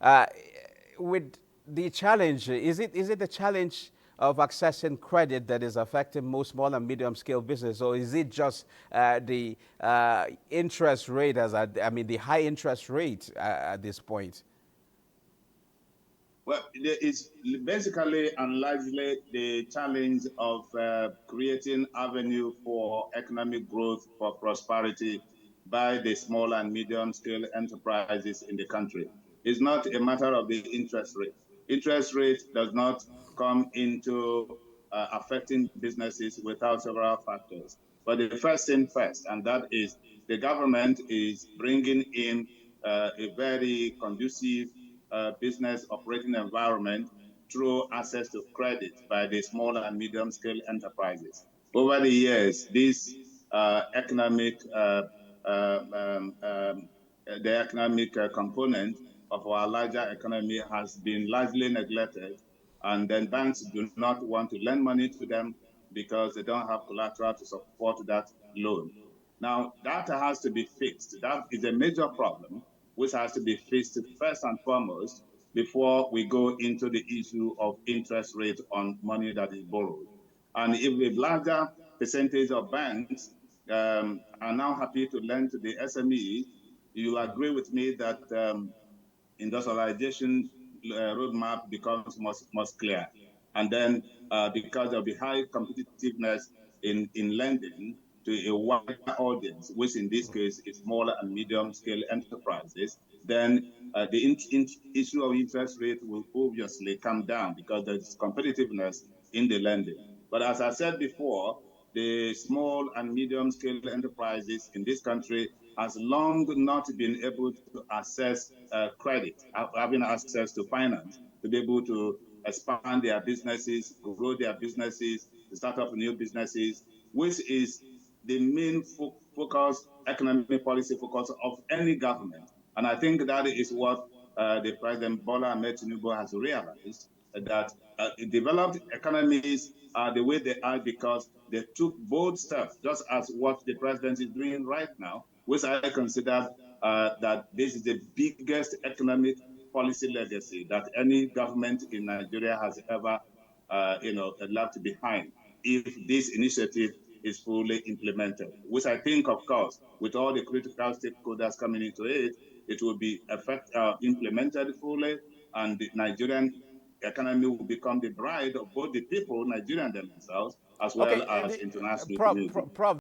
Uh, with the challenge, is it the challenge of accessing credit that is affecting most small and medium scale business, or is it just the interest rate I mean the high interest rate at this point? Well, it's basically and largely the challenge of creating avenue for economic growth, for prosperity by the small and medium scale enterprises in the country. It's not a matter of the interest rate. Interest rate does not come into affecting businesses without several factors. But the first thing first, and that is the government is bringing in a very conducive business operating environment through access to credit by the small and medium scale enterprises. Over the years, this economic the economic component of our larger economy has been largely neglected, and then banks do not want to lend money to them because they don't have collateral to support that loan. Now, that has to be fixed. That is a major problem which has to be fixed first and foremost before we go into the issue of interest rate on money that is borrowed. And if a larger percentage of banks are now happy to lend to the SMEs, you agree with me that industrialization roadmap becomes much clear. And then because of the high competitiveness in lending to a wider audience, which in this case is smaller and medium scale enterprises, then the issue of interest rate will obviously come down because there's competitiveness in the lending. But as I said before, the small and medium scale enterprises in this country has long not been able to access credit, having access to finance, to be able to expand their businesses, grow their businesses, to start up new businesses, which is the main focus, economic policy focus of any government. And I think that is what the President Bola Ahmed Tinubu has realized, that developed economies are the way they are because they took bold steps, just as what the president is doing right now, which I consider that this is the biggest economic policy legacy that any government in Nigeria has ever, left behind. If this initiative is fully implemented, which I think, of course, with all the critical stakeholders coming into it, it will be implemented fully, and the Nigerian economy will become the bride of both the people, Nigerian themselves, as well Okay, as international Prof, community. Prof,